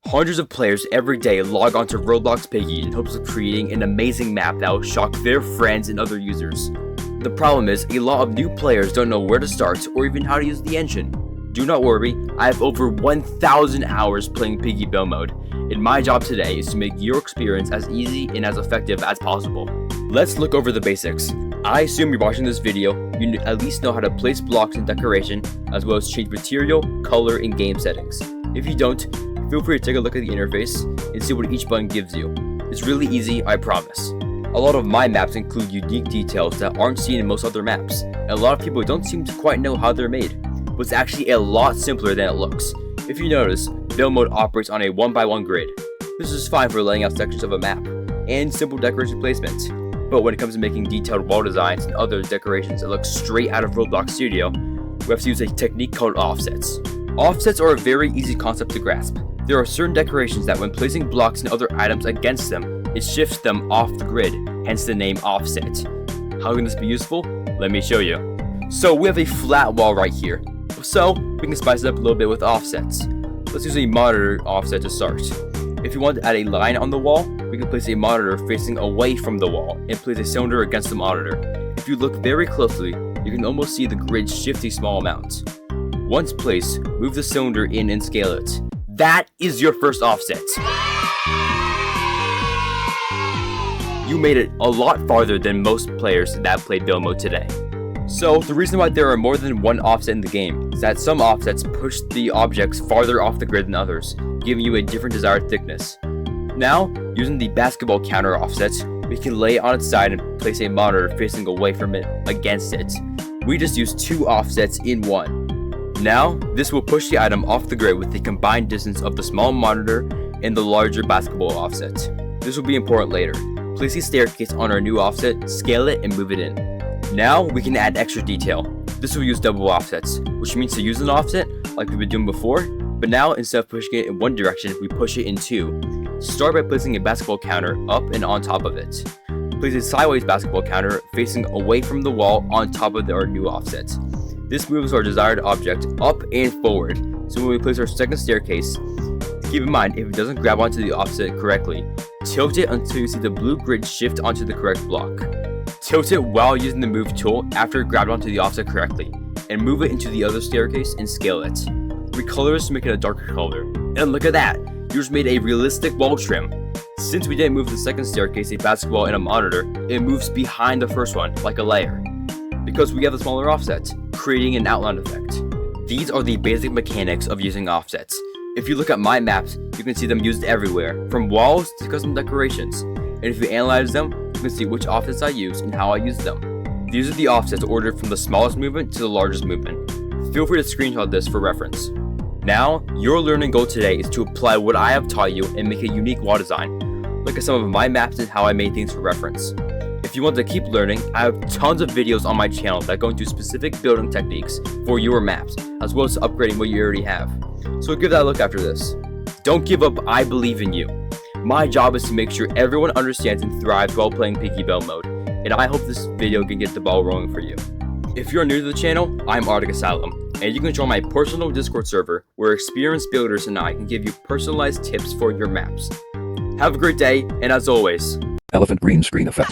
Hundreds of players every day log onto Roblox Piggy in hopes of creating an amazing map that will shock their friends and other users. The problem is, a lot of new players don't know where to start or even how to use the engine. Do not worry, I have over 1,000 hours playing Piggy Build Mode, and my job today is to make your experience as easy and as effective as possible. Let's look over the basics. I assume you're watching this video, you at least know how to place blocks and decoration, as well as change material, color, and game settings. If you don't, feel free to take a look at the interface and see what each button gives you. It's really easy, I promise. A lot of my maps include unique details that aren't seen in most other maps, and a lot of people don't seem to quite know how they're made, but it's actually a lot simpler than it looks. If you notice, Build Mode operates on a 1x1 grid. This is fine for laying out sections of a map, and simple decoration placement. But when it comes to making detailed wall designs and other decorations that look straight out of Roblox Studio, we have to use a technique called offsets. Offsets are a very easy concept to grasp. There are certain decorations that when placing blocks and other items against them, it shifts them off the grid, hence the name offset. How can this be useful? Let me show you. So we have a flat wall right here, so we can spice it up a little bit with offsets. Let's use a monitor offset to start. If you want to add a line on the wall, we can place a monitor facing away from the wall and place a cylinder against the monitor. If you look very closely, you can almost see the grid shift a small amount. Once placed, move the cylinder in and scale it. That is your first offset. You made it a lot farther than most players that play Build Mode today. So the reason why there are more than one offset in the game is that some offsets push the objects farther off the grid than others, giving you a different desired thickness. Now, using the basketball counter offset, we can lay it on its side and place a monitor facing away from it against it. We just use two offsets in one. Now, this will push the item off the grid with the combined distance of the small monitor and the larger basketball offset. This will be important later. Place the staircase on our new offset, scale it, and move it in. Now, we can add extra detail. This will use double offsets, which means to use an offset, like we've been doing before, but now instead of pushing it in one direction, we push it in two. Start by placing a basketball counter up and on top of it. Place a sideways basketball counter facing away from the wall on top of our new offset. This moves our desired object up and forward, so when we place our second staircase, keep in mind if it doesn't grab onto the offset correctly, tilt it until you see the blue grid shift onto the correct block. Tilt it while using the move tool after it grabbed onto the offset correctly, and move it into the other staircase and scale it. Recolor this to make it a darker color. And look at that! You just made a realistic wall trim. Since we didn't move the second staircase, a basketball, and a monitor, it moves behind the first one, like a layer. Because we have the smaller offset, creating an outline effect. These are the basic mechanics of using offsets. If you look at my maps, you can see them used everywhere, from walls to custom decorations. And if you analyze them, you can see which offsets I use and how I use them. These are the offsets ordered from the smallest movement to the largest movement. Feel free to screenshot this for reference. Now, your learning goal today is to apply what I have taught you and make a unique wall design. Look at some of my maps and how I made things for reference. If you want to keep learning, I have tons of videos on my channel that go into specific building techniques for your maps, as well as upgrading what you already have. So give that a look after this. Don't give up, I believe in you. My job is to make sure everyone understands and thrives while playing Piggy Build Mode, and I hope this video can get the ball rolling for you. If you're new to the channel, I'm ArticAsylum, and you can join my personal Discord server where experienced builders and I can give you personalized tips for your maps. Have a great day, and as always, Elephant green screen effect.